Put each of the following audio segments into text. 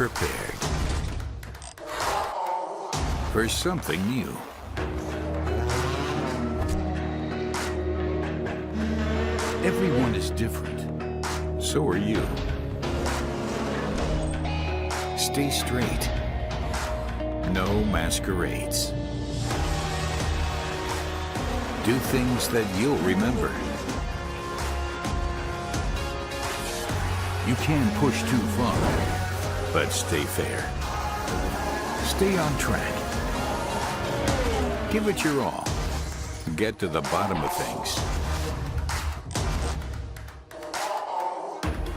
prepared for something new. Everyone is different. So are you. Stay straight. No masquerades. Do things that you'll remember. You can push too far, but stay fair. Stay on track. Give it your all. Get to the bottom of things.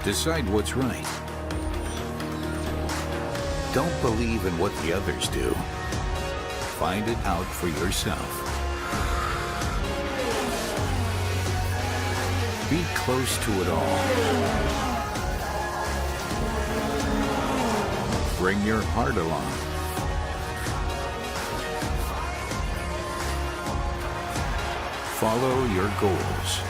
Decide what's right. Don't believe in what the others do. Find it out for yourself. Be close to it all. Bring your heart along. Follow your goals.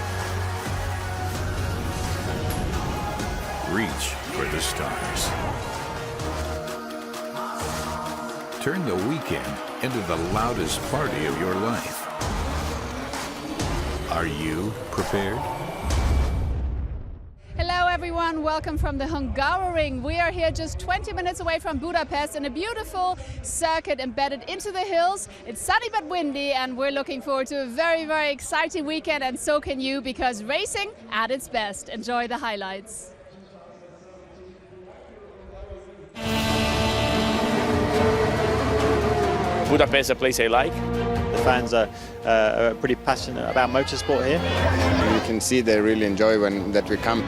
Reach for the stars. Turn the weekend into the loudest party of your life. Are you prepared? Hello everyone, welcome from the Hungaroring. We are here just 20 minutes away from Budapest in a beautiful circuit embedded into the hills. It's sunny but windy and we're looking forward to a very, very exciting weekend, and so can you, because racing at its best. Enjoy the highlights. Budapest is a place I like. The fans are pretty passionate about motorsport here. You can see they really enjoy that we come.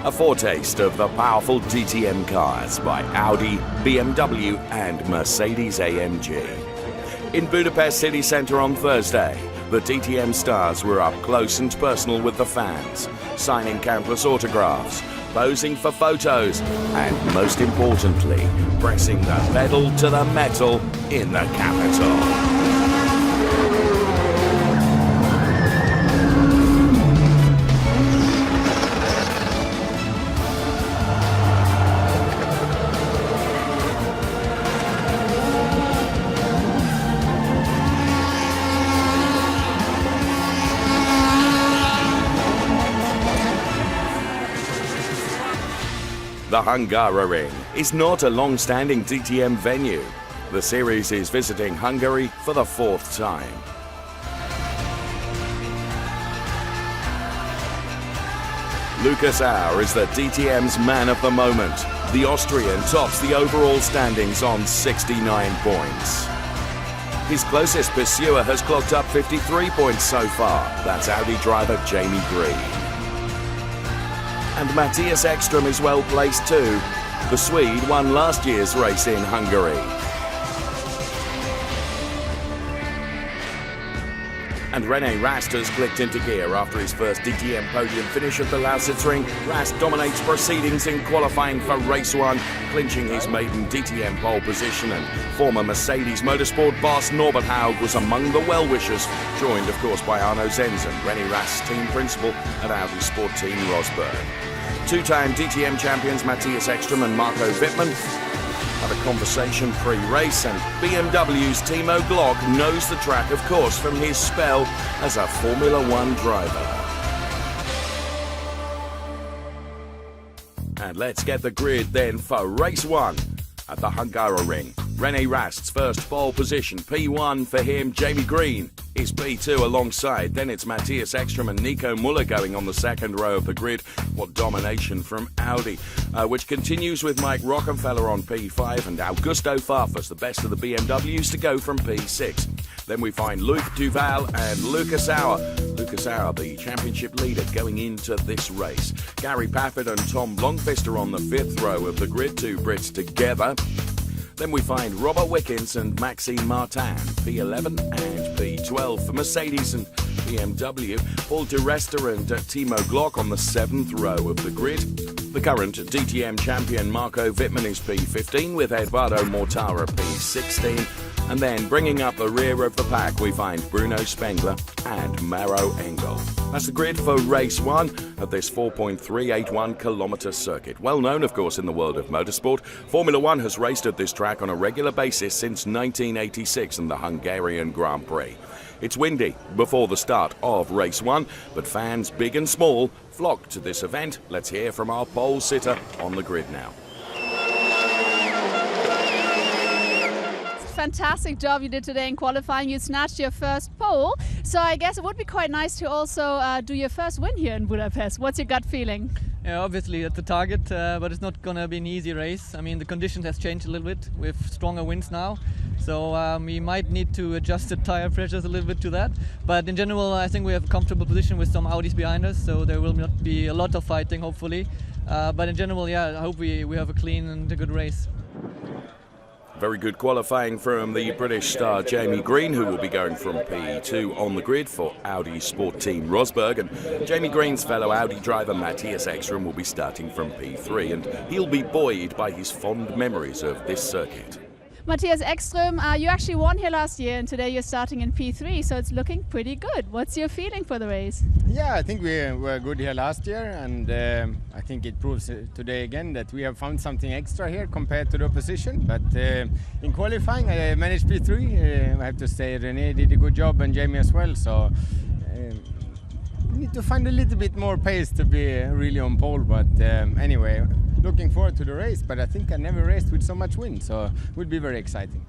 A foretaste of the powerful DTM cars by Audi, BMW and Mercedes-AMG. In Budapest city centre on Thursday, the DTM stars were up close and personal with the fans, signing countless autographs, posing for photos, and most importantly, pressing the pedal to the metal in the capital. The Hungaroring is not a long-standing DTM venue. The series is visiting Hungary for the 4th time. Lucas Auer is the DTM's man of the moment. The Austrian tops the overall standings on 69 points. His closest pursuer has clocked up 53 points so far. That's Audi driver Jamie Green. And Matthias Ekström is well placed too. The Swede won last year's race in Hungary. And René Rast has clicked into gear after his first DTM podium finish at the Lausitzring. Rast dominates proceedings in qualifying for race 1, clinching his maiden DTM pole position, and former Mercedes Motorsport boss Norbert Haug was among the well-wishers, joined of course by Arno Zenzen, René Rast's team principal at Audi Sport Team Rosberg. Two-time DTM champions Matthias Ekström and Marco Wittmann have a conversation pre-race, and BMW's Timo Glock knows the track, of course, from his spell as a Formula One driver. And let's get the grid then for race 1 at the Hungaroring. René Rast's first pole position, P1 for him. Jamie Green is P2 alongside. Then it's Matthias Ekström and Nico Müller going on the second row of the grid. What domination from Audi, which continues with Mike Rockenfeller on P5 and Augusto Farfus, the best of the BMWs, to go from P6. Then we find Luc Duval and Lucas Auer. Lucas Auer, the championship leader going into this race. Gary Paffett and Tom Blomqvist are on the 5th row of the grid, two Brits together. Then we find Robert Wickens and Maxime Martin, P11 and P12 for Mercedes and BMW. Paul di Resta and Timo Glock on the 7th row of the grid. The current DTM champion Marco Wittmann is P15 with Eduardo Mortara P16. And then bringing up the rear of the pack we find Bruno Spengler and Maro Engel. That's the grid for race 1 of this 4.381 kilometre circuit. Well known, of course, in the world of motorsport, Formula One has raced at this track on a regular basis since 1986 in the Hungarian Grand Prix. It's windy before the start of race 1, but fans big and small flock to this event. Let's hear from our pole sitter on the grid now. Fantastic job you did today in qualifying. You snatched your first pole, so I guess it would be quite nice to also do your first win here in Budapest. What's your gut feeling? Yeah, obviously it's a target, but it's not going to be an easy race. I mean, the conditions has changed a little bit with stronger winds now, so we might need to adjust the tire pressures a little bit to that. But in general, I think we have a comfortable position with some Audis behind us, so there will not be a lot of fighting, hopefully. But in general, yeah, I hope we have a clean and a good race. Very good qualifying from the British star Jamie Green, who will be going from P2 on the grid for Audi Sport Team Rosberg. And Jamie Green's fellow Audi driver Matthias Ekstrom will be starting from P3, and he'll be buoyed by his fond memories of this circuit. Matthias Ekstrom, you actually won here last year, and today you're starting in P3, so it's looking pretty good. What's your feeling for the race? Yeah, I think we were good here last year, and I think it proves today again that we have found something extra here compared to the opposition. But in qualifying, I managed P3. I have to say René did a good job, and Jamie as well. So we need to find a little bit more pace to be really on pole. But anyway, looking forward to the race. But I think I never raced with so much wind, so it would be very exciting.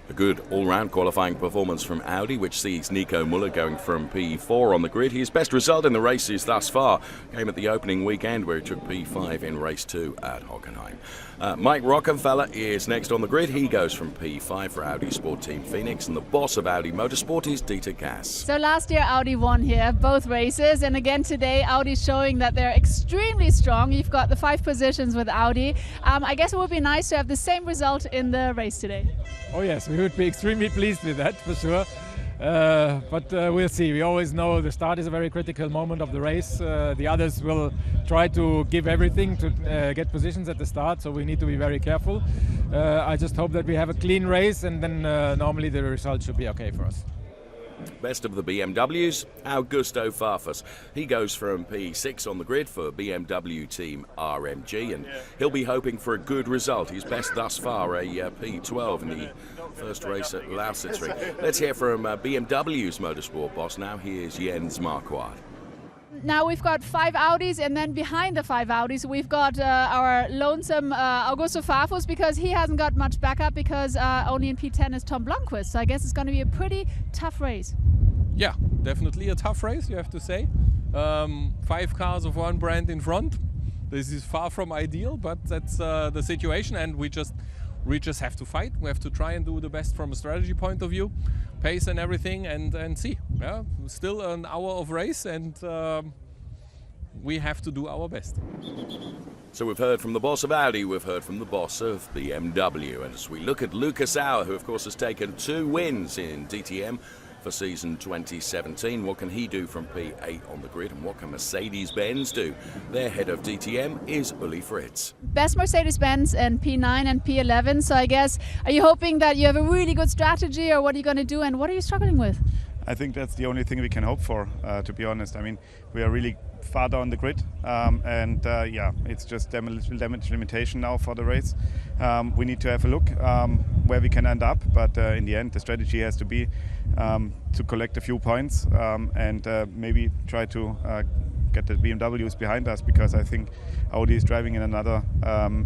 A good all-round qualifying performance from Audi, which sees Nico Müller going from P4 on the grid. His best result in the races thus far came at the opening weekend, where he took P5 in race 2 at Hockenheim. Mike Rockenfeller is next on the grid. He goes from P5 for Audi Sport Team Phoenix, and the boss of Audi Motorsport is Dieter Gass. So last year Audi won here, both races, and again today Audi's showing that they're extremely strong. You've got the 5 positions with Audi. I guess it would be nice to have the same result in the race today. Oh yes, we would be extremely pleased with that for sure. But we'll see. We always know the start is a very critical moment of the race. The others will try to give everything to get positions at the start, so we need to be very careful. I just hope that we have a clean race, and then normally the result should be okay for us. Best of the BMWs, Augusto Farfus. He goes from P6 on the grid for BMW Team RMG, and he'll be hoping for a good result. His best thus far, a P12 in the first race at Lausitz. Let's hear from BMW's motorsport boss now. Here's Jens Marquardt. Now we've got 5 Audis, and then behind the 5 Audis we've got our lonesome Augusto Farfus, because he hasn't got much backup, because only in P10 is Tom Blomqvist. So I guess it's going to be a pretty tough race. Yeah, definitely a tough race, you have to say. 5 cars of one brand in front. This is far from ideal, but that's the situation, and we just have to fight. We have to try and do the best from a strategy point of view, pace and everything, and see. Yeah, still an hour of race, and we have to do our best. So we've heard from the boss of Audi, we've heard from the boss of BMW, and as we look at Lucas Auer, who of course has taken 2 wins in DTM for season 2017. What can he do from P8 on the grid, and what can Mercedes-Benz do? Their head of DTM is Uli Fritz. Best Mercedes-Benz in P9 and P11, so I guess, are you hoping that you have a really good strategy, or what are you going to do, and what are you struggling with? I think that's the only thing we can hope for, to be honest. I mean, we are really far down the grid, and yeah, it's just damage limitation now for the race. We need to have a look where we can end up, but in the end the strategy has to be to collect a few points and maybe try to get the BMWs behind us, because I think Audi is driving in another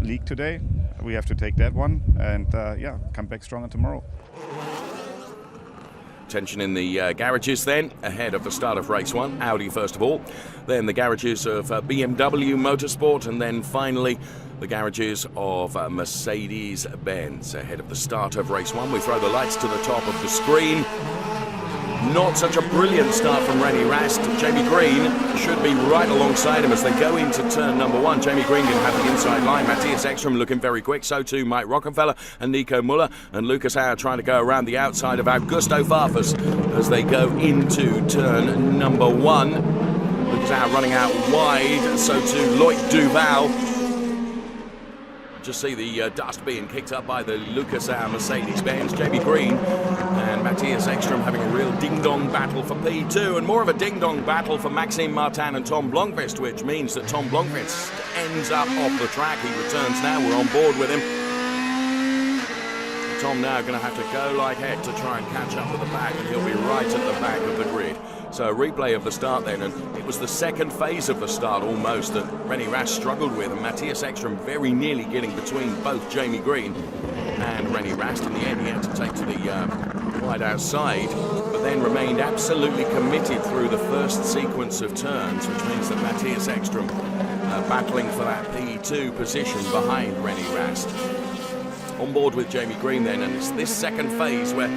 league today. We have to take that one and yeah, come back stronger tomorrow. Tension in the garages then, ahead of the start of race 1. Audi first of all, then the garages of BMW Motorsport, and then finally the garages of Mercedes-Benz. Ahead of the start of race 1, we throw the lights to the top of the screen. Not such a brilliant start from René Rast. Jamie Green should be right alongside him as they go into turn number 1. Jamie Green didn't have the inside line. Matthias Ekstrom looking very quick. So too Mike Rockenfeller and Nico Müller. And Lucas Auer trying to go around the outside of Augusto Farfus as they go into turn number 1. Lucas Auer running out wide. So too Loic Duval. Just see the dust being kicked up by the Lucas Auer Mercedes-Benz. Jamie Green and Matthias Matthias Ekström having a real ding-dong battle for P2 and more of a ding-dong battle for Maxime Martin and Tom Blomqvist, which means that Tom Blomqvist ends up off the track. He returns now. We're on board with him. Tom now going to have to go like heck to try and catch up with the back, and he'll be right at the back of the grid. So a replay of the start then, and it was the second phase of the start almost that René Rast struggled with, and Matthias Ekström very nearly getting between both Jamie Green and René Rast. In the end, he had to take to the wide outside, but then remained absolutely committed through the first sequence of turns, which means that Matthias Ekström battling for that P2 position behind René Rast. On board with Jamie Green then, and it's this second phase where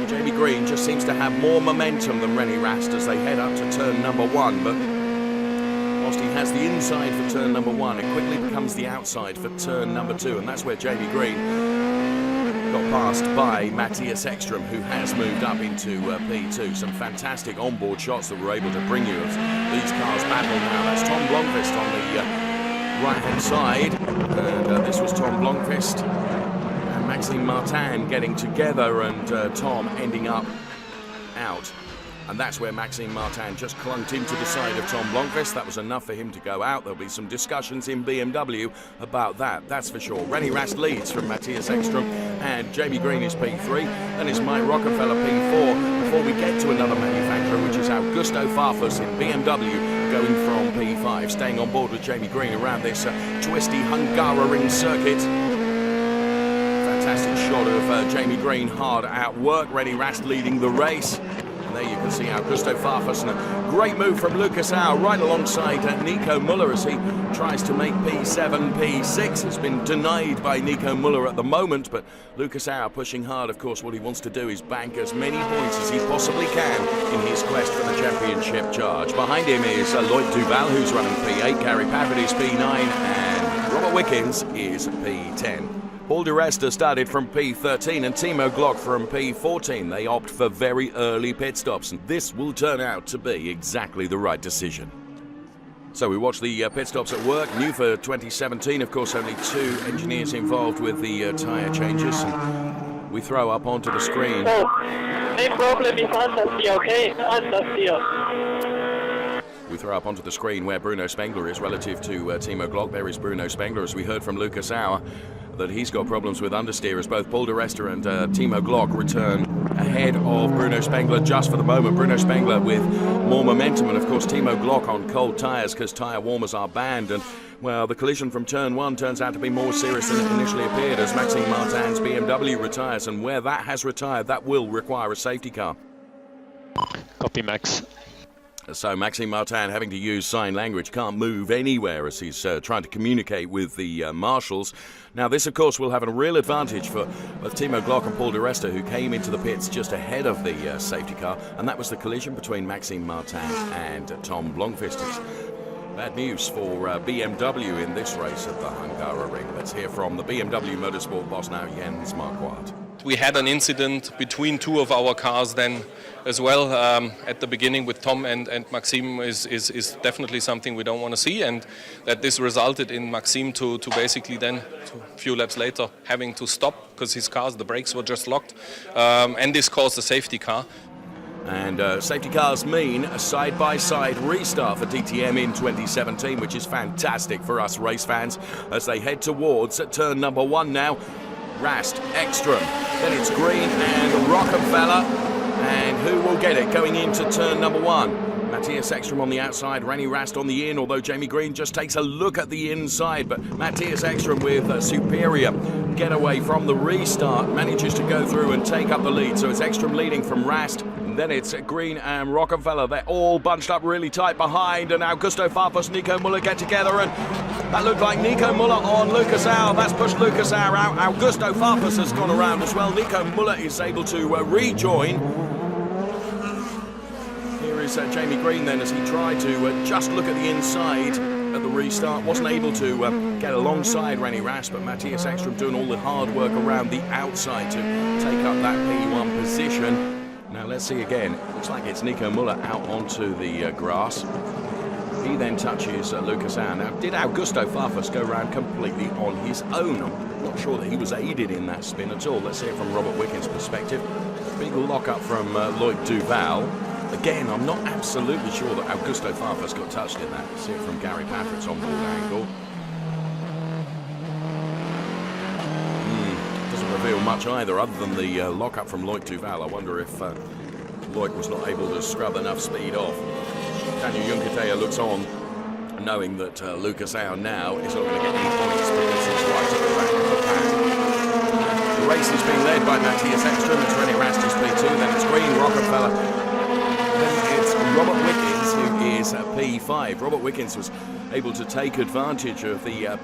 Jamie Green just seems to have more momentum than René Rast as they head up to turn number 1, but whilst he has the inside for turn number 1, it quickly becomes the outside for turn number 2, and that's where Jamie Green got passed by Matthias Ekström, who has moved up into P2. Some fantastic onboard shots that we're able to bring you as these cars battle now. That's Tom Blomqvist on the right-hand side, and this was Tom Blomqvist and Maxime Martin getting together, and Tom ending up out. And that's where Maxime Martin just clunked into the side of Tom Blomqvist. That was enough for him to go out. There'll be some discussions in BMW about that, that's for sure. René Rast leads from Matthias Ekström, and Jamie Green is P3. Then it's Mike Rockefeller P4, before we get to another manufacturer, which is Augusto Farfus in BMW, going from P5, staying on board with Jamie Green around this twisty Hungaroring circuit. Fantastic shot of Jamie Green hard at work. René Rast leading the race. And there you can see Augusto Farfus, and a great move from Lucas Au right alongside Nico Müller as he tries to make P7, P6. It's been denied by Nico Müller at the moment, but Lucas Au pushing hard. Of course, what he wants to do is bank as many points as he possibly can in his quest for the championship charge. Behind him is Lloyd Duval, who's running P8, Gary Pafford is P9, and Robert Wickens is P10. Paul di Resta started from P13 and Timo Glock from P14. They opt for very early pit stops, and this will turn out to be exactly the right decision. So we watch the pit stops at work. New for 2017, of course, only 2 engineers involved with the tyre changes. And we throw up onto the screen. No problem with answers here, okay? Answers here. We throw up onto the screen where Bruno Spengler is relative to Timo Glock. There is Bruno Spengler, as we heard from Lucas Au, that he's got problems with understeer, as both Paul di Resta and Timo Glock return ahead of Bruno Spengler just for the moment. Bruno Spengler with more momentum, and of course Timo Glock on cold tyres because tyre warmers are banned. And well, the collision from turn 1 turns out to be more serious than it initially appeared as Maxime Martin's BMW retires, and where that has retired, that will require a safety car. Copy, Max. So Maxime Martin having to use sign language, can't move anywhere as he's trying to communicate with the marshals. Now this of course will have a real advantage for both Timo Glock and Paul di Resta, who came into the pits just ahead of the safety car, and that was the collision between Maxime Martin and Tom Blomqvist. It's bad news for BMW in this race at the Hungaroring. Let's hear from the BMW Motorsport boss now, Jens Marquardt. We had an incident between 2 of our cars then as well at the beginning with Tom and Maxime is definitely something we don't want to see, and that this resulted in Maxime to basically then a few laps later having to stop because his cars, the brakes were just locked, and this caused a safety car. And safety cars mean a side-by-side restart for DTM in 2017, which is fantastic for us race fans as they head towards turn number 1 now. Rast, Ekström, then it's Green and Rockefeller, and who will get it going into turn number 1? Matthias Ekström on the outside, René Rast on the in, although Jamie Green just takes a look at the inside, but Matthias Ekström with a superior getaway from the restart manages to go through and take up the lead. So it's Ekström leading from Rast, and then it's Green and Rockefeller. They're all bunched up really tight behind, and Augusto Farfus, Nico Müller get together, and that looked like Nico Müller on Lucas Au. That's pushed Lucas Au out. Augusto Farfus has gone around as well. Nico Müller is able to rejoin. Here is Jamie Green then as he tried to just look at the inside at the restart. Wasn't able to get alongside René Rast, but Matthias Ekström doing all the hard work around the outside to take up that P1 position. Now let's see again. Looks like it's Nico Müller out onto the grass. He then touches Lucas Au. Now, did Augusto Farfus go around completely on his own? I'm not sure that he was aided in that spin at all. Let's hear from Robert Wickens' perspective. Big lock-up from Loic Duval. Again, I'm not absolutely sure that Augusto Farfus got touched in that. See it from Gary Patrick's on-board angle. Doesn't reveal much either, other than the lock-up from Loic Duval. I wonder if Loic was not able to scrub enough speed off. Daniel Junqueira looks on, knowing that Lucas Au now is not going to get any points because he's right at the back of the pack. The race is being led by Matthias Ekström. It's René Rast who's P2, then it's Green, Rockefeller. Then it's Robert Wickens who is P5. Robert Wickens was able to take advantage of the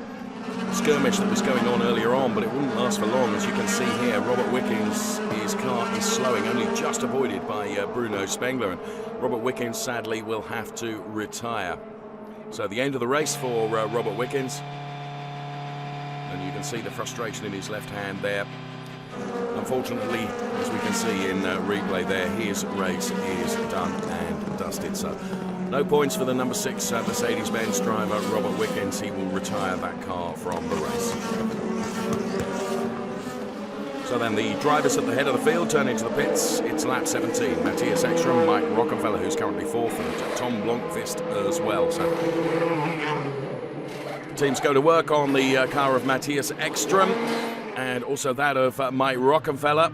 skirmish that was going on earlier on, but it wouldn't last for long. As you can see here, Robert Wickens, his car is slowing, only just avoided by Bruno Spengler, and Robert Wickens sadly will have to retire. So the end of the race for Robert Wickens, and you can see the frustration in his left hand there. Unfortunately, as we can see in replay there, his race is done and dusted. So no points for the number 6 Mercedes-Benz driver, Robert Wickens. He will retire that car from the race. So then the drivers at the head of the field turn into the pits. It's lap 17. Matthias Ekström, Mike Rockefeller, who's currently 4th, and Tom Blomqvist as well. So teams go to work on the car of Matthias Ekström and also that of Mike Rockefeller.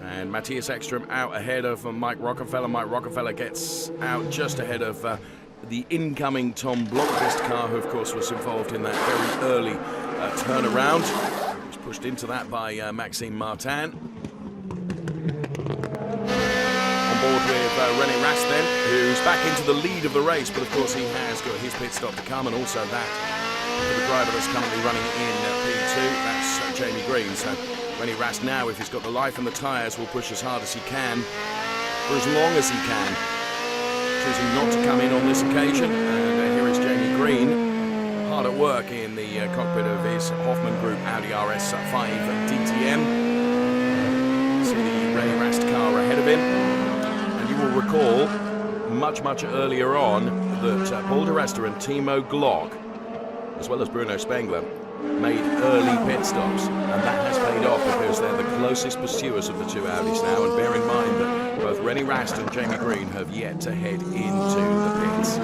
And Matthias Ekström out ahead of Mike Rockefeller. Mike Rockefeller gets out just ahead of the incoming Tom Blomqvist car, who of course was involved in that very early turnaround. He was pushed into that by Maxime Martin. On board with René Rast then, who's back into the lead of the race, but of course he has got his pit stop to come, and also that for the driver that's currently running in P2, that's Jamie Green. So René Rast now, if he's got the life and the tyres, will push as hard as he can for as long as he can, choosing not to come in on this occasion. And here is Jamie Green, hard at work in the cockpit of his Hoffman Group Audi RS5 DTM. See the René Rast car ahead of him, and you will recall much earlier on that Paul di Resta and Timo Glock, as well as Bruno Spengler, made early pit stops, and that has paid off because they're the closest pursuers of the two Audis now. And bear in mind that both René Rast and Jamie Green have yet to head into the pits.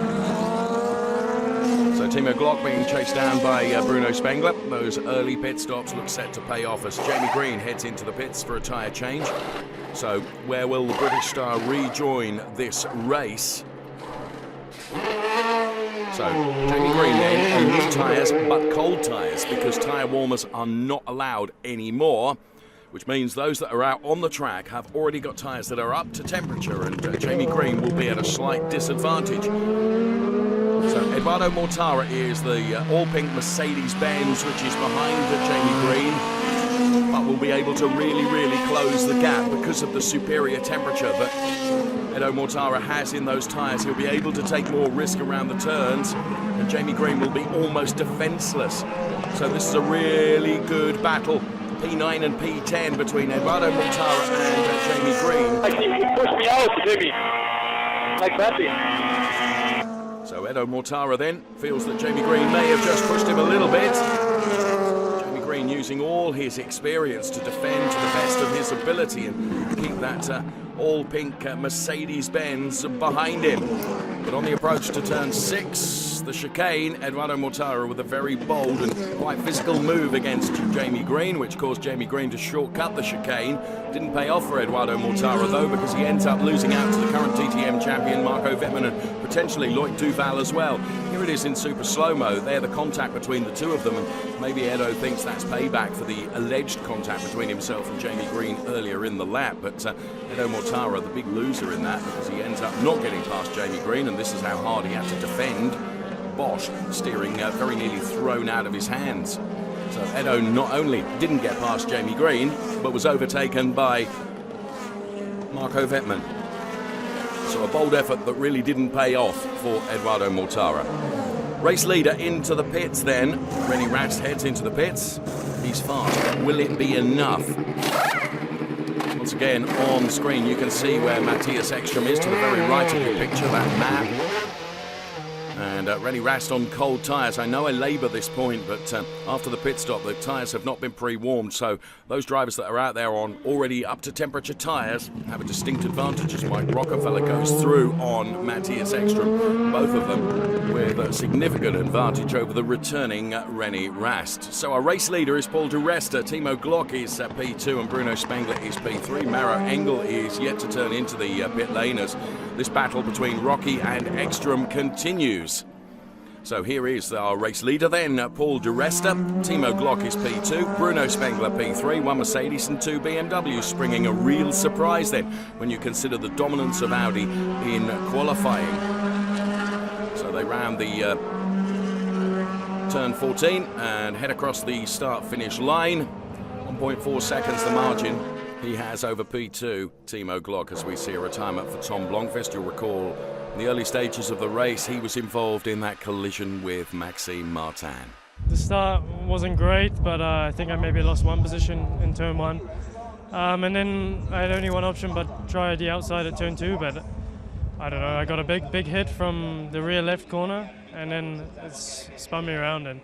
So Timo Glock being chased down by Bruno Spengler. Those early pit stops look set to pay off as Jamie Green heads into the pits for a tyre change. So where will the British star rejoin this race? So Jamie Green then on new tyres, but cold tyres, because tyre warmers are not allowed anymore, which means those that are out on the track have already got tyres that are up to temperature, and Jamie Green will be at a slight disadvantage. So Eduardo Mortara is the all-pink Mercedes-Benz, which is behind Jamie Green, but will be able to really close the gap because of the superior temperature that Edo Mortara has in those tyres. He'll be able to take more risk around the turns, and Jamie Green will be almost defenceless. So this is a really good battle, P9 and P10, between Eduardo Mortara and Jamie Green. I think he pushed me out, Jimmy. Like that. So Edo Mortara then feels that Jamie Green may have just pushed him a little bit. Jamie Green using all his experience to defend to the best of his ability and keep that all-pink Mercedes-Benz behind him. But on the approach to turn 6, the chicane, Eduardo Mortara with a very bold and quite physical move against Jamie Green, which caused Jamie Green to shortcut the chicane. Didn't pay off for Eduardo Mortara though, because he ends up losing out to the current DTM champion Marco Wittmann and potentially Loic Duval as well. Here it is in super slow-mo. There, the contact between the two of them, and maybe Edo thinks that's payback for the alleged contact between himself and Jamie Green earlier in the lap. But Edo Mortara, the big loser in that, because he ends up not getting past Jamie Green, and this is how hard he had to defend. Bosch steering very nearly thrown out of his hands. So Edo not only didn't get past Jamie Green, but was overtaken by Marco Wittmann. So a bold effort that really didn't pay off for Eduardo Mortara. Race leader into the pits then. René Rast heads into the pits. He's fast. Will it be enough? Once again, on screen, you can see where Matthias Ekström is to the very right of your picture, that map. And Rennie Rast on cold tyres. I know I labour this point, but after the pit stop, the tyres have not been pre-warmed, so those drivers that are out there on already up to temperature tyres have a distinct advantage as Mike Rockefeller goes through on Matthias Ekstrom, both of them with a significant advantage over the returning Rennie Rast. So our race leader is Paul de Resta, Timo Glock is P2 and Bruno Spengler is P3. Maro Engel is yet to turn into the pit lane as this battle between Rocky and Ekstrom continues. So here is our race leader then, Paul de Resta. Timo Glock is P2, Bruno Spengler P3, one Mercedes and two BMWs, springing a real surprise then when you consider the dominance of Audi in qualifying. So they round the turn 14 and head across the start-finish line. 1.4 seconds the margin he has over P2, Timo Glock, as we see a retirement for Tom Blomqvist. You'll recall in the early stages of the race he was involved in that collision with Maxime Martin. The start wasn't great, but I think I maybe lost one position in turn 1. And then I had only one option but try the outside at turn 2, but I don't know, I got a big hit from the rear left corner and then it spun me around and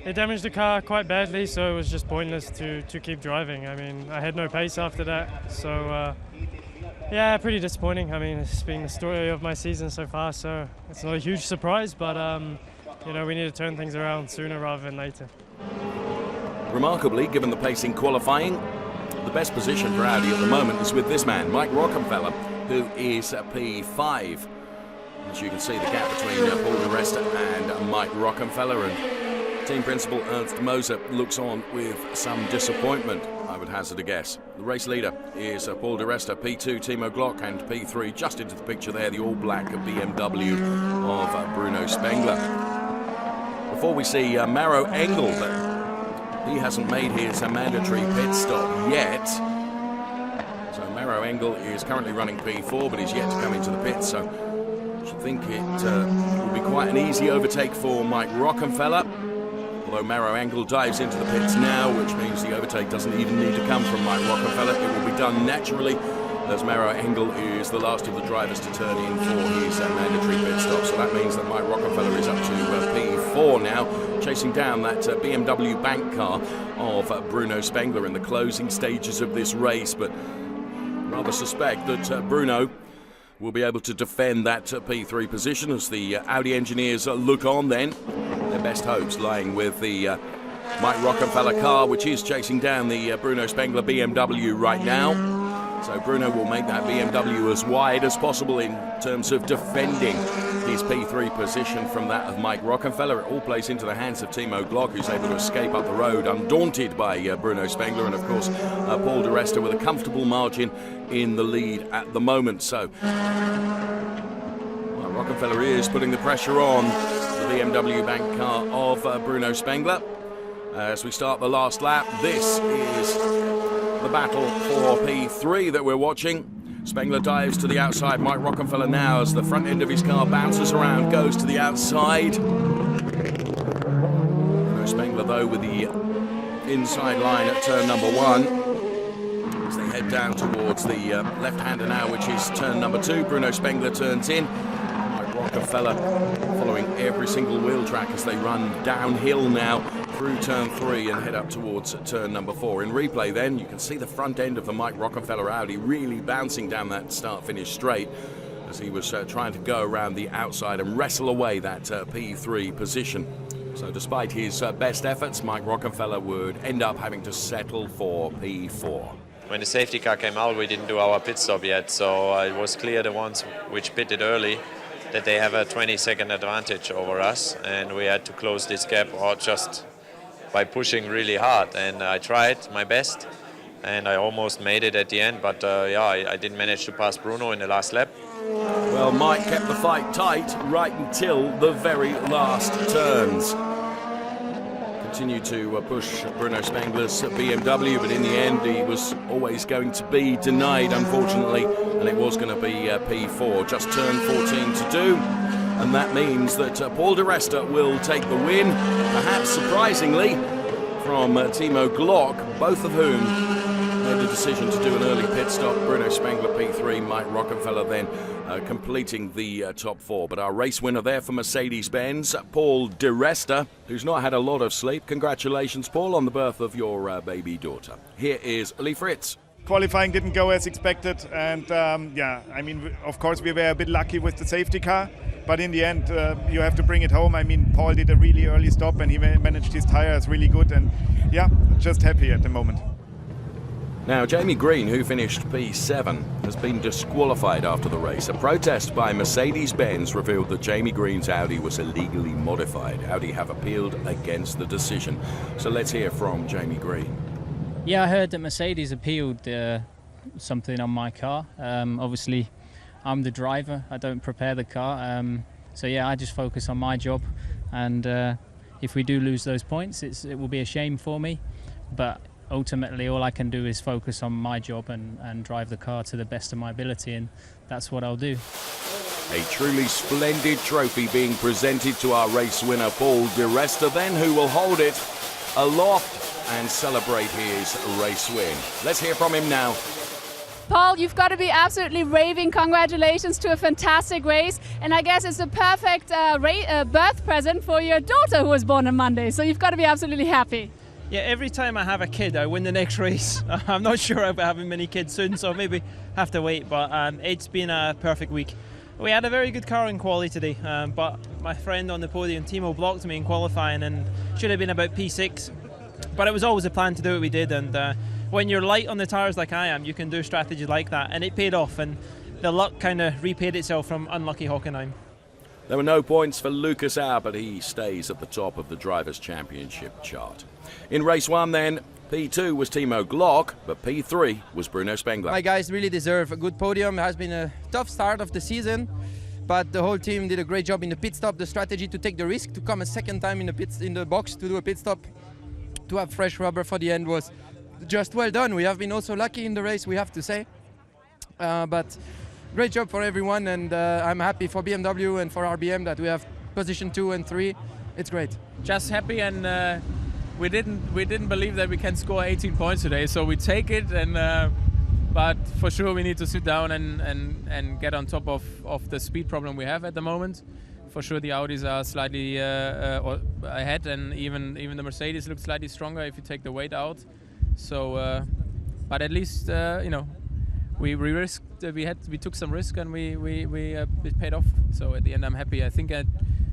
it damaged the car quite badly, so it was just pointless to keep driving. I mean, I had no pace after that, so yeah, pretty disappointing. I mean, it's been the story of my season so far, so it's not a huge surprise, but you know, we need to turn things around sooner rather than later. Remarkably, given the pace in qualifying, the best position for Audi at the moment is with this man, Mike Rockefeller, who is P5. As you can see, the gap between Paul de Resta and Mike Rockefeller, and team principal Ernst Moser looks on with some disappointment, I would hazard a guess. The race leader is Paul de Resta, P2 Timo Glock, and P3 just into the picture there, the all-black BMW of Bruno Spengler. Before we see Maro Engel, he hasn't made his mandatory pit stop yet. So Maro Engel is currently running P4, but he's yet to come into the pits, so I should think it will be quite an easy overtake for Mike Rockefeller. Although Maro Engel dives into the pits now, which means the overtake doesn't even need to come from Mike Rockefeller. It will be done naturally, as Maro Engel is the last of the drivers to turn in for his mandatory pit stop. So that means that Mike Rockefeller is up to P4 now, chasing down that BMW bank car of Bruno Spengler in the closing stages of this race. But rather suspect that Bruno will be able to defend that P3 position as the Audi engineers look on then. Their best hopes lying with the Mike Rockefeller car, which is chasing down the Bruno Spengler BMW right now. So Bruno will make that BMW as wide as possible in terms of defending his P3 position from that of Mike Rockefeller. It all plays into the hands of Timo Glock, who's able to escape up the road undaunted by Bruno Spengler, and of course Paul de Resta with a comfortable margin in the lead at the moment. So Rockefeller is putting the pressure on the BMW bank car of Bruno Spengler. As we start the last lap, this is the battle for P3 that we're watching. Spengler dives to the outside. Mike Rockefeller now, as the front end of his car bounces around, goes to the outside. Bruno Spengler, though, with the inside line at turn number 1. As they head down towards the left-hander now, which is turn number 2. Bruno Spengler turns in. Rockefeller following every single wheel track as they run downhill now through turn 3 and head up towards turn number 4. In replay then, you can see the front end of the Mike Rockefeller Audi really bouncing down that start-finish straight as he was trying to go around the outside and wrestle away that P3 position. So despite his best efforts, Mike Rockefeller would end up having to settle for P4. When the safety car came out, we didn't do our pit stop yet, so it was clear the ones which pitted early that they have a 20-second advantage over us, and we had to close this gap or just by pushing really hard. And I tried my best, and I almost made it at the end, but yeah, I didn't manage to pass Bruno in the last lap. Well, Mike kept the fight tight right until the very last turns. Continued to push Bruno Spengler's BMW, but in the end he was always going to be denied, unfortunately, and it was going to be P4. Just turn 14 to do, and that means that Paul de Resta will take the win, perhaps surprisingly, from Timo Glock, both of whom made the decision to do an early pit stop. Bruno Spengler P3, Mike Rockefeller then completing the top 4. But our race winner there for Mercedes-Benz, Paul Di Resta, who's not had a lot of sleep. Congratulations, Paul, on the birth of your baby daughter. Here is Lee Fritz. Qualifying didn't go as expected, and yeah, I mean, of course we were a bit lucky with the safety car, but in the end you have to bring it home. I mean, Paul did a really early stop and he managed his tires really good, and yeah, just happy at the moment. Now, Jamie Green, who finished P7, has been disqualified after the race. A protest by Mercedes-Benz revealed that Jamie Green's Audi was illegally modified. Audi have appealed against the decision. So let's hear from Jamie Green. Yeah, I heard that Mercedes appealed something on my car. Obviously, I'm the driver. I don't prepare the car. So yeah, I just focus on my job. And if we do lose those points, it will be a shame for me. But ultimately, all I can do is focus on my job and drive the car to the best of my ability, and that's what I'll do. A truly splendid trophy being presented to our race winner, Paul Di Resta, then, who will hold it aloft and celebrate his race win. Let's hear from him now. Paul, you've got to be absolutely raving. Congratulations to a fantastic race. And I guess it's a perfect birth present for your daughter who was born on Monday. So you've got to be absolutely happy. Yeah, every time I have a kid, I win the next race. I'm not sure I'll be having many kids soon, so maybe have to wait. But it's been a perfect week. We had a very good car in quali today, but my friend on the podium, Timo, blocked me in qualifying and should have been about P6. But it was always a plan to do what we did, and when you're light on the tyres like I am, you can do strategy like that, and it paid off, and the luck kind of repaid itself from unlucky Hockenheim. There were no points for Lucas Auer, but he stays at the top of the Drivers' Championship chart. In race 1 then, P2 was Timo Glock, but P3 was Bruno Spengler. My guys really deserve a good podium. It has been a tough start of the season, but the whole team did a great job in the pit stop. The strategy to take the risk to come a second time in the box to do a pit stop, to have fresh rubber for the end, was just well done. We have been also lucky in the race, we have to say. But great job for everyone, and I'm happy for BMW and for RBM that we have position 2 and 3. It's great. Just happy, and we didn't believe that we can score 18 points today, so we take it. And but for sure we need to sit down and get on top of the speed problem we have at the moment. For sure the Audis are slightly ahead, and even the Mercedes looks slightly stronger if you take the weight out. So, but at least we risked. We took some risk, and it paid off. So at the end, I'm happy. I think I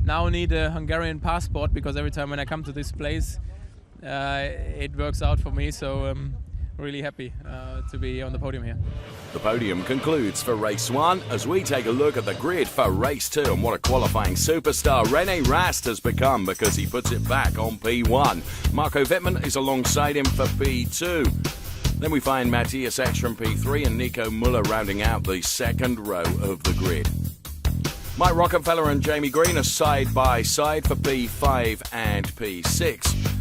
now need a Hungarian passport, because every time when I come to this place, it works out for me. So really happy to be on the podium here. The podium concludes for race 1 as we take a look at the grid for race 2, and what a qualifying superstar René Rast has become, because he puts it back on P1. Marco Wittmann is alongside him for P2. Then we find Matthias Ekstrom P3 and Nico Müller rounding out the second row of the grid. Mike Rockefeller and Jamie Green are side by side for P5 and P6.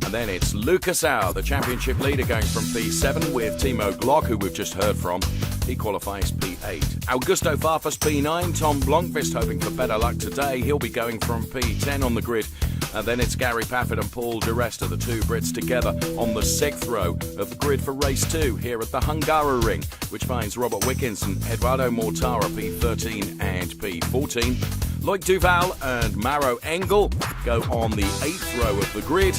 And then it's Lucas Auer, the championship leader, going from P7 with Timo Glock, who we've just heard from. He qualifies P8. Augusto Farfus P9, Tom Blomqvist hoping for better luck today. He'll be going from P10 on the grid. And then it's Gary Pafford and Paul Di Resta, the two Brits together on the 6th row of the grid for race 2 here at the Hungaroring, which finds Robert Wickens and Eduardo Mortara P13 and P14. Loic Duval and Maro Engel go on the 8th row of the grid.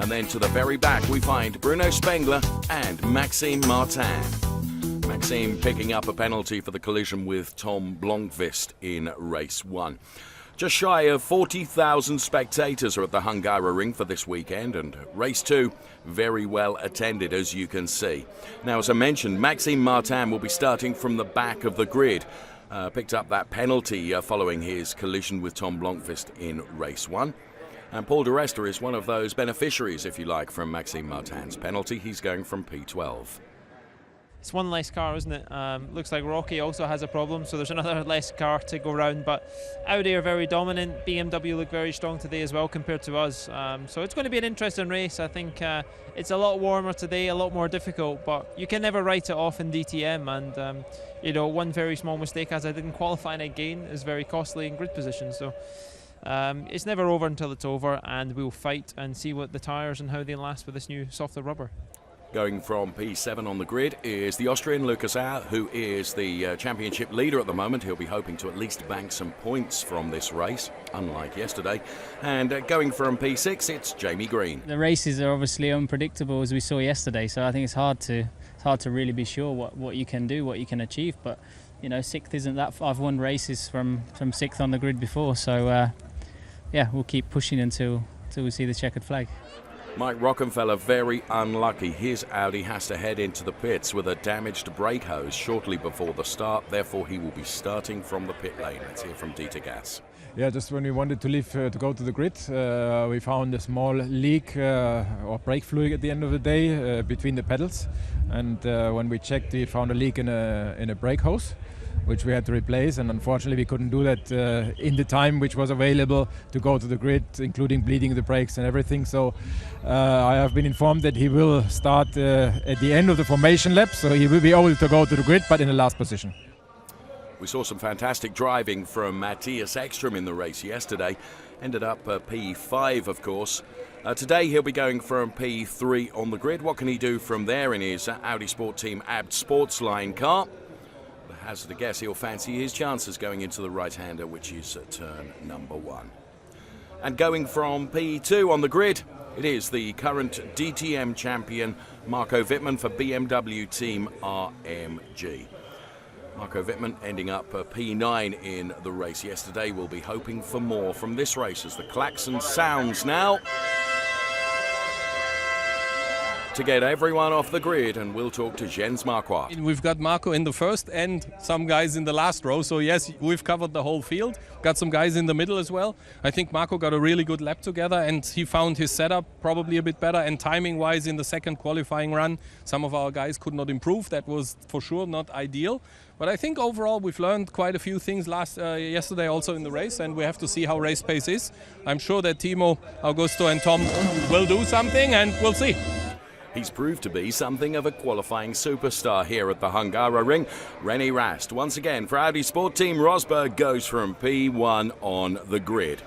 And then to the very back we find Bruno Spengler and Maxime Martin. Maxime picking up a penalty for the collision with Tom Blomqvist in race 1. Just shy of 40,000 spectators are at the Hungaroring for this weekend, and race 2 very well attended, as you can see. Now, as I mentioned, Maxime Martin will be starting from the back of the grid. Picked up that penalty following his collision with Tom Blomqvist in race 1. And Paul Di Resta is one of those beneficiaries, if you like, from Maxime Martin's penalty. He's going from P12. It's one less car, isn't it? Looks like Rocky also has a problem, so there's another less car to go round. But Audi are very dominant. BMW look very strong today as well compared to us. So it's going to be an interesting race. I think it's a lot warmer today, a lot more difficult, but you can never write it off in DTM. And one very small mistake, as I didn't qualify and again, is very costly in grid position. So it's never over until it's over, and we'll fight and see what the tyres and how they last with this new softer rubber. Going from P7 on the grid is the Austrian Lucas Auer, who is the championship leader at the moment. He'll be hoping to at least bank some points from this race, unlike yesterday. And going from P6, it's Jamie Green. The races are obviously unpredictable, as we saw yesterday, so I think it's hard to really be sure what you can do, what you can achieve. But you know, 6th isn't that far. I've won races from 6th on the grid before, so yeah, we'll keep pushing until we see the checkered flag. Mike Rockenfeller very unlucky. His Audi has to head into the pits with a damaged brake hose shortly before the start. Therefore, he will be starting from the pit lane. Let's hear from Dieter Gas. Yeah, just when we wanted to leave to go to the grid, we found a small leak or brake fluid at the end of the day between the pedals. And when we checked, we found a leak in a brake hose, which we had to replace, and unfortunately we couldn't do that in the time which was available to go to the grid, including bleeding the brakes and everything. So I have been informed that he will start at the end of the formation lap, so he will be able to go to the grid, but in the last position. We saw some fantastic driving from Matthias Ekström in the race yesterday. Ended up P5, of course. Today he'll be going from P3 on the grid. What can he do from there in his Audi Sport Team ABT Sportsline car? Hazard a guess, he'll fancy his chances going into the right-hander, which is turn number 1. And going from P2 on the grid, it is the current DTM champion, Marco Wittmann for BMW Team RMG. Marco Wittmann ending up P9 in the race yesterday. Will be hoping for more from this race as the klaxon sounds now to get everyone off the grid, and we'll talk to Jens Marquardt. We've got Marco in the first and some guys in the last row, so yes, we've covered the whole field. Got some guys in the middle as well. I think Marco got a really good lap together, and he found his setup probably a bit better, and timing-wise in the second qualifying run, some of our guys could not improve. That was for sure not ideal. But I think overall we've learned quite a few things yesterday also in the race, and we have to see how race pace is. I'm sure that Timo, Augusto and Tom will do something, and we'll see. He's proved to be something of a qualifying superstar here at the Hungaroring. René Rast, once again for Audi Sport Team Rosberg, goes from P1 on the grid.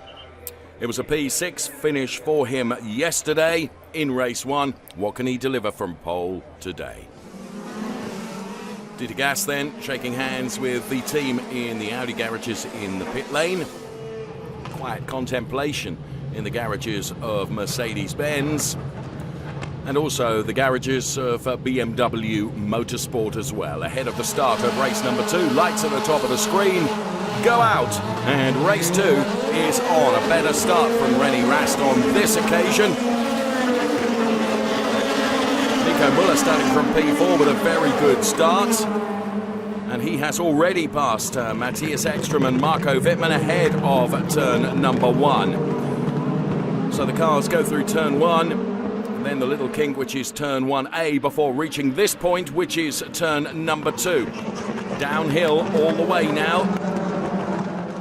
It was a P6 finish for him yesterday in race 1. What can he deliver from pole today? Dieter Gas then shaking hands with the team in the Audi garages in the pit lane. Quiet contemplation in the garages of Mercedes-Benz. And also the garages of BMW Motorsport as well. Ahead of the start of race number 2, lights at the top of the screen go out, and race 2 is on. A better start from René Rast on this occasion. Nico Müller starting from P4 with a very good start. And he has already passed Matthias Ekström and Marco Wittmann ahead of turn number 1. So the cars go through turn 1. And then the little kink, which is turn 1A, before reaching this point, which is turn number 2. Downhill all the way now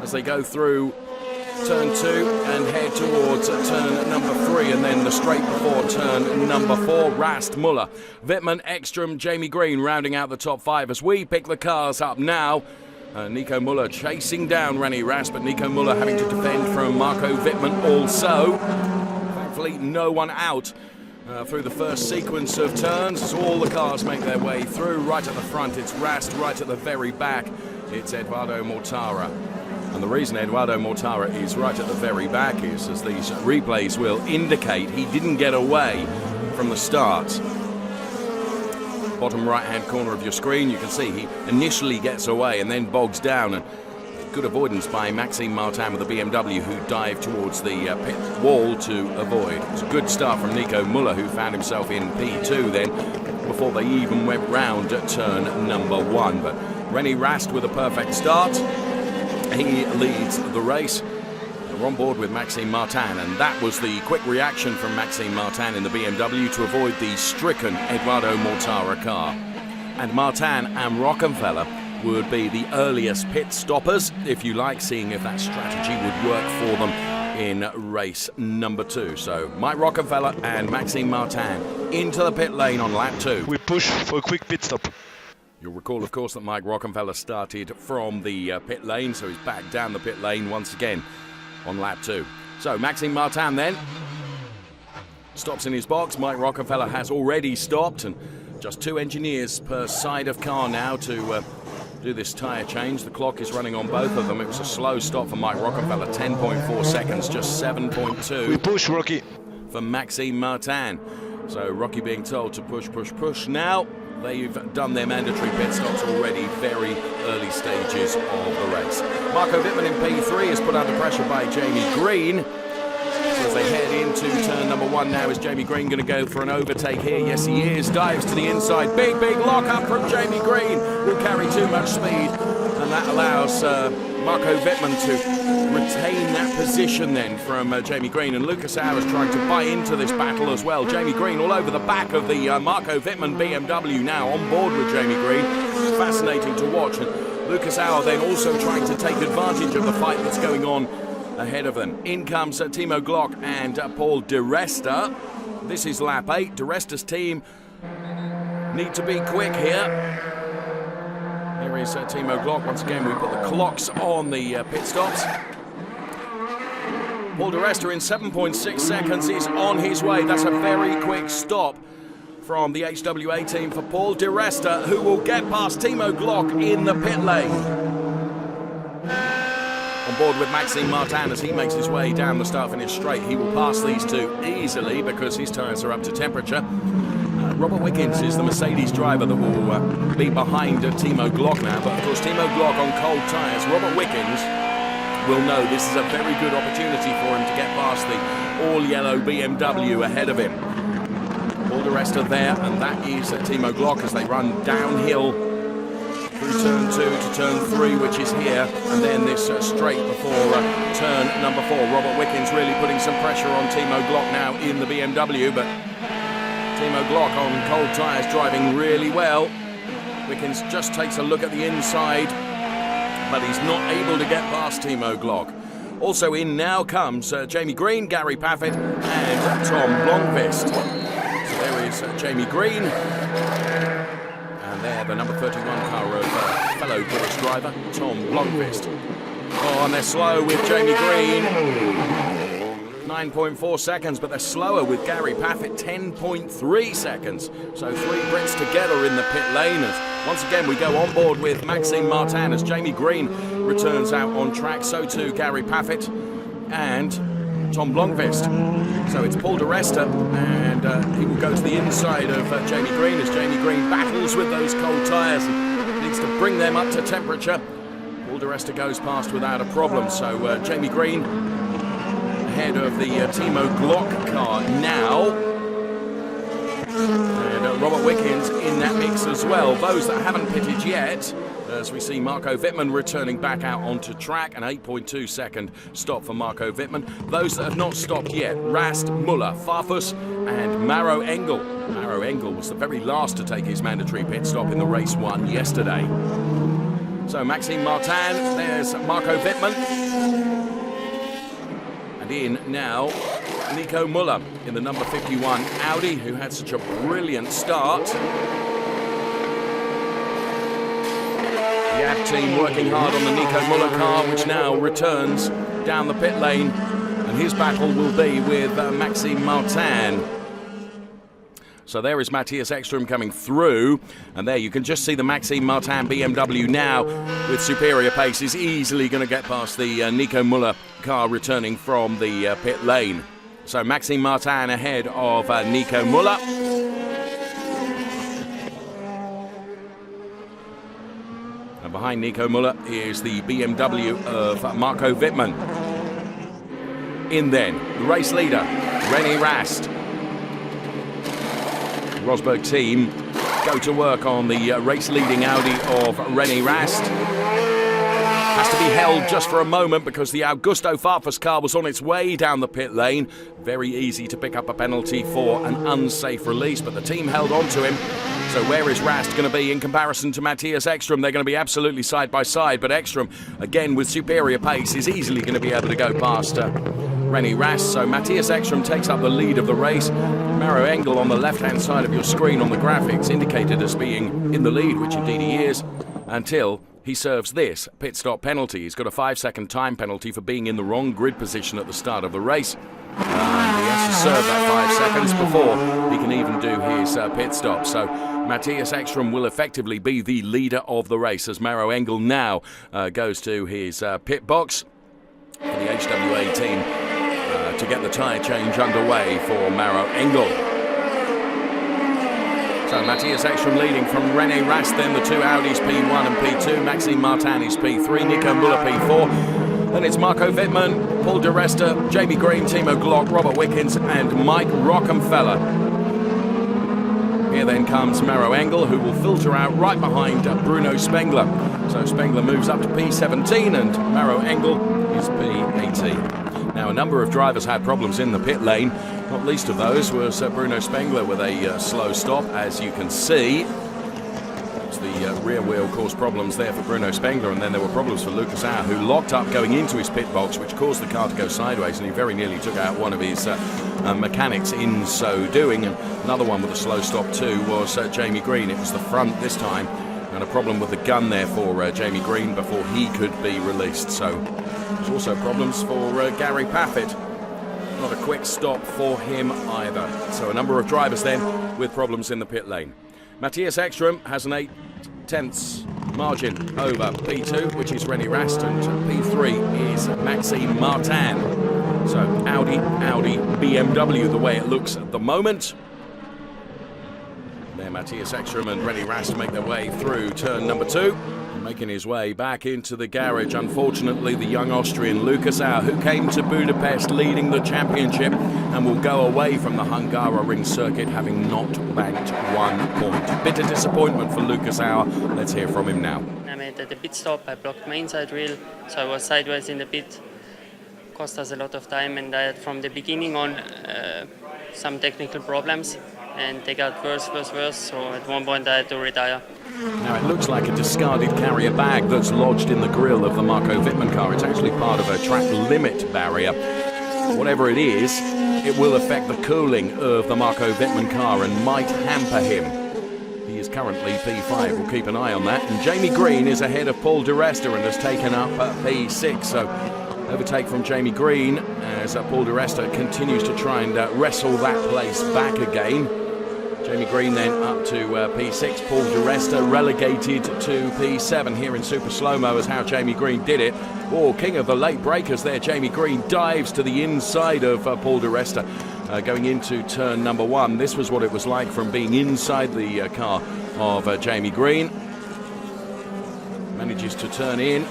as they go through turn 2 and head towards turn number 3, and then the straight before turn number 4. Rast, Müller, Wittmann, Ekström, Jamie Green rounding out the top 5 as we pick the cars up now. Nico Müller chasing down René Rast, but Nico Müller having to defend from Marco Wittmann also. Thankfully no one out through the first sequence of turns as all the cars make their way through. Right at the front it's Rast, right at the very back it's Eduardo Mortara. And the reason Eduardo Mortara is right at the very back is, as these replays will indicate, he didn't get away from the start. Bottom right hand corner of your screen, you can see he initially gets away and then bogs down, and good avoidance by Maxime Martin with the BMW, who dived towards the pit wall to avoid. It was a good start from Nico Müller, who found himself in P2 then before they even went round at turn number 1. But René Rast with a perfect start. He leads the race. We're on board with Maxime Martin, and that was the quick reaction from Maxime Martin in the BMW to avoid the stricken Eduardo Mortara car. And Martin and Rockenfeller would be the earliest pit stoppers, if you like, seeing if that strategy would work for them in race number 2. So Mike Rockenfeller and Maxime Martin into the pit lane on lap 2. We push for a quick pit stop. You'll recall, of course, that Mike Rockenfeller started from the pit lane, so he's back down the pit lane once again on lap 2. So Maxime Martin then stops in his box. Mike Rockefeller has already stopped, and just 2 engineers per side of car now to do this tyre change. The clock is running on both of them. It was a slow stop for Mike Rockefeller, 10.4 seconds, just 7.2. We push, Rocky. For Maxime Martin. So Rocky being told to push, push, push. Now they've done their mandatory pit stops already, very early stages of the race. Marco Wittmann in P3 is put under pressure by Jamie Green. So as they head into turn number 1 now, is Jamie Green going to go for an overtake here? Yes, he is. Dives to the inside. Big lock up from Jamie Green. Will carry too much speed, and that allows Marco Wittmann to retain that position then from Jamie Green. And Lucas Auer is trying to buy into this battle as well. Jamie Green all over the back of the Marco Wittmann BMW now, on board with Jamie Green. Fascinating to watch. And Lucas Auer then also trying to take advantage of the fight that's going on ahead of them. In comes Timo Glock and Paul de Resta. This is lap 8. De Resta's team need to be quick here. Here is Timo Glock. Once again, we put the clocks on the pit stops. Paul de Resta in 7.6 seconds is on his way. That's a very quick stop from the HWA team for Paul de Resta, who will get past Timo Glock in the pit lane. On board with Maxime Martin as he makes his way down the start-finish straight. He will pass these two easily because his tyres are up to temperature. Robert Wickens is the Mercedes driver that will be behind Timo Glock now. But of course, Timo Glock on cold tyres. Robert Wickens will know this is a very good opportunity for him to get past the all-yellow BMW ahead of him. Paul de Resta there, and that is Timo Glock as they run downhill through turn 2 to turn 3, which is here, and then this straight before turn number 4. Robert Wickens really putting some pressure on Timo Glock now in the BMW, but Timo Glock on cold tyres driving really well. Wickens just takes a look at the inside, but he's not able to get past Timo Glock. Also in now comes Jamie Green, Gary Paffett and Tom Blomqvist. So there is Jamie Green. And there, the number 31 car of fellow British driver, Tom Blomqvist. Oh, and they're slow with Jamie Green. 9.4 seconds, but they're slower with Gary Paffett, 10.3 seconds. So 3 Brits together in the pit lane. As once again, we go on board with Maxime Martin as Jamie Green returns out on track. So too Gary Paffett and Tom Blomqvist. So it's Paul de Resta, and he will go to the inside of Jamie Green as Jamie Green battles with those cold tyres and needs to bring them up to temperature. Paul de Resta goes past without a problem. So Jamie Green ahead of the Timo Glock car now. And Robert Wickens in that mix as well. Those that haven't pitted yet, as we see Marco Wittmann returning back out onto track, an 8.2 second stop for Marco Wittmann. Those that have not stopped yet, Rast, Muller, Farfus and Maro Engel. Maro Engel was the very last to take his mandatory pit stop in the race 1 yesterday. So Maxime Martin, there's Marco Wittmann. And in now, Nico Muller in the number 51 Audi, who had such a brilliant start. The AB team working hard on the Nico Muller car, which now returns down the pit lane, and his battle will be with Maxime Martin. So there is Matthias Ekström coming through, and there you can just see the Maxime Martin BMW now with superior pace is easily going to get past the Nico Muller car returning from the pit lane. So Maxime Martin ahead of Nico Muller. And behind Nico Muller is the BMW of Marco Wittmann. In then, the race leader, René Rast. Rosberg team go to work on the race-leading Audi of René Rast. Has to be held just for a moment because the Augusto Farfus car was on its way down the pit lane. Very easy to pick up a penalty for an unsafe release, but the team held on to him. So where is Rast going to be in comparison to Matthias Ekström? They're going to be absolutely side by side, but Ekström, again with superior pace, is easily going to be able to go past René Rast. So Matthias Ekström takes up the lead of the race. Maro Engel on the left-hand side of your screen on the graphics indicated as being in the lead, which indeed he is, until he serves this pit stop penalty. He's got a 5-second time penalty for being in the wrong grid position at the start of the race. And he has to serve that 5 seconds before he can even do his pit stop. So Matthias Ekström will effectively be the leader of the race as Maro Engel now goes to his pit box for the HWA team to get the tyre change underway for Maro Engel. So Matthias Ekström leading from René Rast, then the two Audis P1 and P2, Maxime Martin is P3, Nico Müller P4. Then it's Marco Wittmann, Paul de Resta, Jamie Green, Timo Glock, Robert Wickens and Mike Rockenfeller. Here then comes Maro Engel, who will filter out right behind Bruno Spengler. So Spengler moves up to P17 and Maro Engel is P18. Now a number of drivers had problems in the pit lane, not least of those was Bruno Spengler with a slow stop, as you can see. The rear wheel caused problems there for Bruno Spengler, and then there were problems for Lucas Auer, who locked up going into his pit box, which caused the car to go sideways, and he very nearly took out one of his mechanics in so doing. And another one with a slow stop too was Jamie Green. It was the front this time, and a problem with the gun there for Jamie Green before he could be released. So there's also problems for Gary Paffett. Not a quick stop for him either. So a number of drivers then with problems in the pit lane. Matthias Ekström has an 0.8 margin over P2, which is René Rast, and P3 is Maxime Martin. So Audi, BMW, the way it looks at the moment. There Matthias Ekström and René Rast make their way through turn number 2. Making his way back into the garage, unfortunately, the young Austrian Lucas Auer, who came to Budapest leading the championship and will go away from the Hungaroring circuit having not banked 1 point. Bitter disappointment for Lucas Auer. Let's hear from him now. I made at the pit stop, I blocked my inside wheel, so I was sideways in the pit. Cost us a lot of time, and I had from the beginning on some technical problems, and they got worse, so at one point I had to retire. Now it looks like a discarded carrier bag that's lodged in the grille of the Marco Wittmann car. It's actually part of a track limit barrier. Whatever it is, it will affect the cooling of the Marco Wittmann car and might hamper him. He is currently P5, we'll keep an eye on that. And Jamie Green is ahead of Paul de Resta and has taken up P6. So overtake from Jamie Green as Paul de Resta continues to try and wrestle that place back again. Jamie Green then up to P6, Paul de Resta relegated to P7. Here in super slow-mo is how Jamie Green did it. Oh, king of the late breakers there, Jamie Green dives to the inside of Paul de Resta going into turn number 1. This was what it was like from being inside the car of Jamie Green. Manages to turn in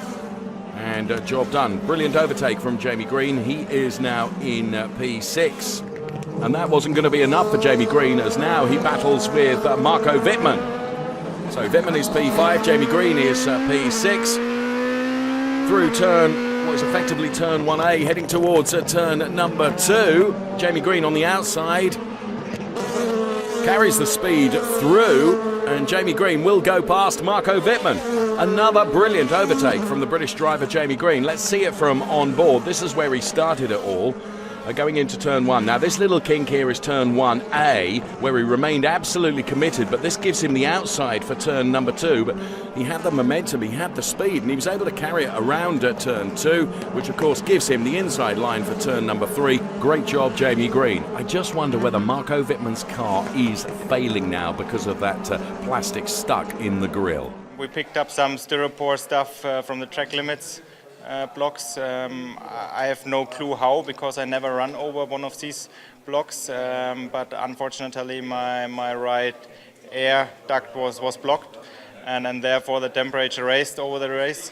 and job done. Brilliant overtake from Jamie Green. He is now in P6. And that wasn't going to be enough for Jamie Green, as now he battles with Marco Wittmann. So Wittmann is P5, Jamie Green is P6. Through turn, what is effectively turn 1A, heading towards turn number 2. Jamie Green on the outside. Carries the speed through, and Jamie Green will go past Marco Wittmann. Another brilliant overtake from the British driver Jamie Green. Let's see it from on board. This is where he started it all. Going into turn 1. Now this little kink here is turn 1A, where he remained absolutely committed, but this gives him the outside for turn number 2. But he had the momentum, he had the speed, and he was able to carry it around turn 2, which of course gives him the inside line for turn number 3. Great job, Jamie Green. I just wonder whether Marco Wittmann's car is failing now because of that plastic stuck in the grille. We picked up some styropor stuff from the track limits blocks. I have no clue how, because I never run over one of these blocks, but unfortunately my right air duct was blocked, and therefore the temperature raised over the race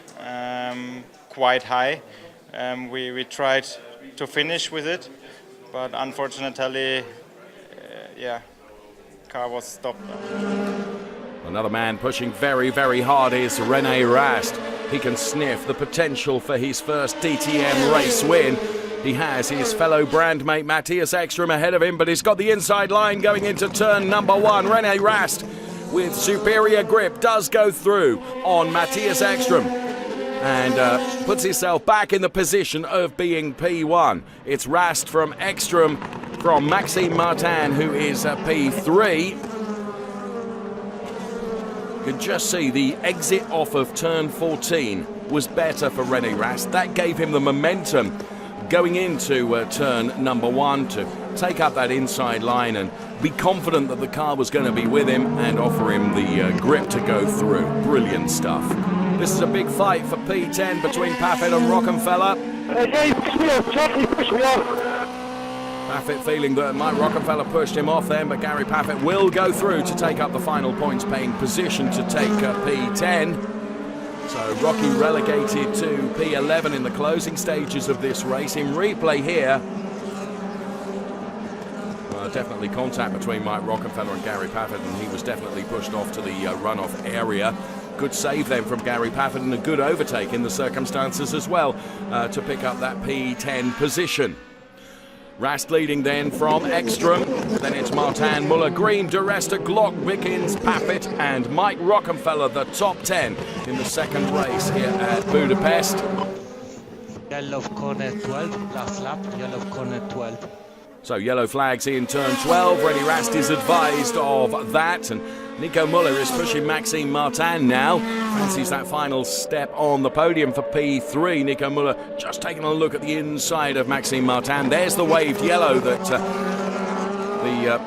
quite high. We tried to finish with it, but unfortunately car was stopped. Another man pushing very, very hard is René Rast. He can sniff the potential for his first DTM race win. He has his fellow brand mate Matthias Ekström ahead of him, but he's got the inside line going into turn number 1. René Rast, with superior grip, does go through on Matthias Ekström and puts himself back in the position of being P1. It's Rast from Ekström from Maxime Martin, who is P3. You can just see the exit off of turn 14 was better for René Rast. That gave him the momentum going into turn number 1 to take up that inside line and be confident that the car was going to be with him and offer him the grip to go through. Brilliant stuff. This is a big fight for P10 between Paffett and Rockenfeller. Paffett feeling that Mike Rockenfeller pushed him off then, but Gary Paffett will go through to take up the final points paying position to take P10. So Rocky relegated to P11 in the closing stages of this race. In replay here, definitely contact between Mike Rockenfeller and Gary Paffett, and he was definitely pushed off to the runoff area. Good save then from Gary Paffett and a good overtake in the circumstances as well to pick up that P10 position. Rast leading then from Ekstrom, then it's Martin, Muller, Green, Duresta, Glock, Wickens, Paffett and Mike Rockenfeller, the top 10 in the second race here at Budapest. Yellow corner 12, last lap, yellow corner 12. So yellow flags in turn 12, René Rast is advised of that, and Nico Muller is pushing Maxime Martin now. Fancies that final step on the podium for P3. Nico Muller just taking a look at the inside of Maxime Martin. There's the waved yellow that the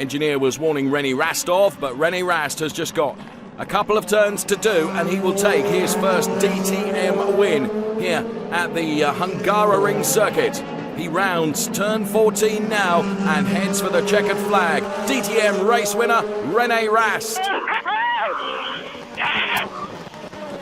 engineer was warning René Rast of, but René Rast has just got a couple of turns to do and he will take his first DTM win here at the Hungaroring circuit. He rounds turn 14 now and heads for the checkered flag. DTM race winner, René Rast.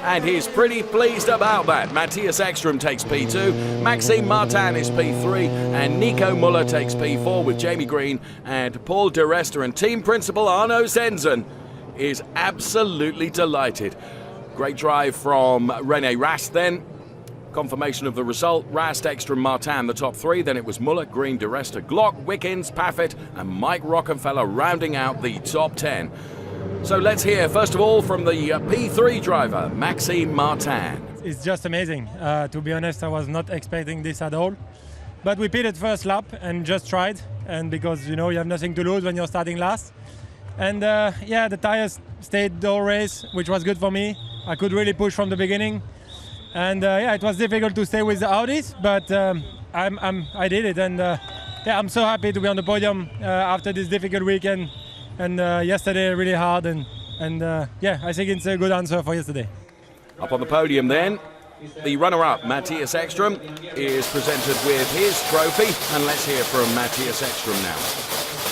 And he's pretty pleased about that. Matthias Ekstrom takes P2, Maxime Martin is P3, and Nico Muller takes P4 with Jamie Green and Paul de Resta. And team principal Arno Zenzen is absolutely delighted. Great drive from René Rast then. Confirmation of the result, Rast, Ekstrom, Martin, the top 3. Then it was Muller, Green, de Resta, Glock, Wickens, Paffett and Mike Rockenfeller rounding out the top 10. So let's hear, first of all, from the P3 driver, Maxime Martin. It's just amazing. To be honest, I was not expecting this at all. But we pitted first lap and just tried. And because, you know, you have nothing to lose when you're starting last. And yeah, the tires stayed the whole race, which was good for me. I could really push from the beginning. And yeah, it was difficult to stay with the Audis, but I did it, and yeah, I'm so happy to be on the podium after this difficult weekend, and yesterday really hard, and yeah, I think it's a good answer for yesterday. Up on the podium then, the runner-up, Matthias Ekstrom, is presented with his trophy, and let's hear from Matthias Ekstrom now.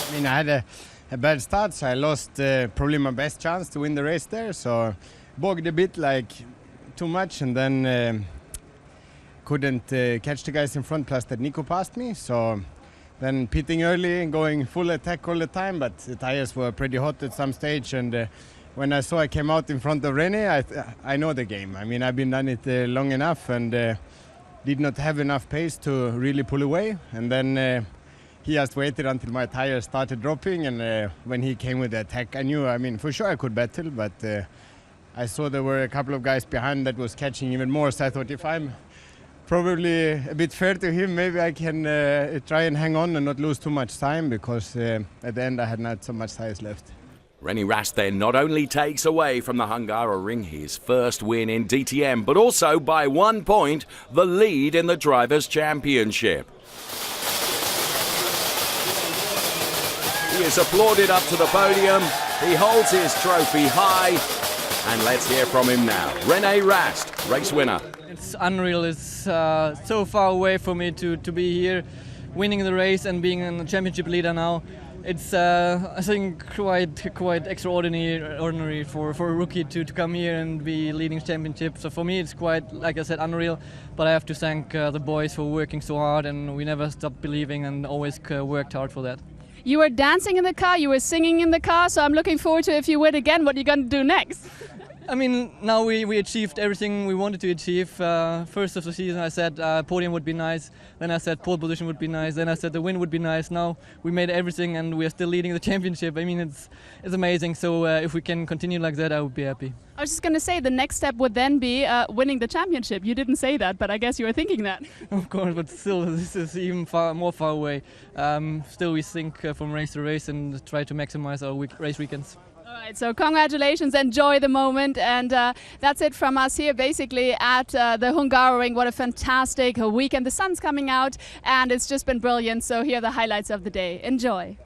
I mean, I had a bad start, so I lost probably my best chance to win the race there, so bogged a bit, like too much, and then couldn't catch the guys in front, plus that Nico passed me, so then pitting early and going full attack all the time, but the tires were pretty hot at some stage, and when I saw I came out in front of René, I know the game. I mean, I've been done it long enough, and did not have enough pace to really pull away, and then he just waited until my tires started dropping, and when he came with the attack, I knew, I mean, for sure I could battle, but I saw there were a couple of guys behind that was catching even more, so I thought if I'm probably a bit fair to him, maybe I can try and hang on and not lose too much time, because at the end I had not so much tires left. René Rast then not only takes away from the Hungaroring his first win in DTM, but also by 1 point the lead in the Drivers' Championship. He is applauded up to the podium, he holds his trophy high, and let's hear from him now. René Rast, race winner. It's unreal. It's so far away for me to be here, winning the race and being a championship leader now. It's I think quite extraordinary for a rookie to come here and be leading championship. So for me, it's quite, like I said, unreal. But I have to thank the boys for working so hard, and we never stopped believing and always worked hard for that. You were dancing in the car, you were singing in the car, so I'm looking forward to, if you win again, what you're going to do next. I mean, now we achieved everything we wanted to achieve. First of the season I said podium would be nice, then I said pole position would be nice, then I said the win would be nice. Now we made everything and we are still leading the championship. I mean, it's amazing, so if we can continue like that, I would be happy. I was just going to say, the next step would then be winning the championship. You didn't say that, but I guess you were thinking that. Of course, but still, this is even more far away. Still, we think from race to race and try to maximize our race weekends. All right, so congratulations, enjoy the moment, and that's it from us here basically at the Hungaroring. What a fantastic weekend. The sun's coming out and it's just been brilliant, so here are the highlights of the day. Enjoy.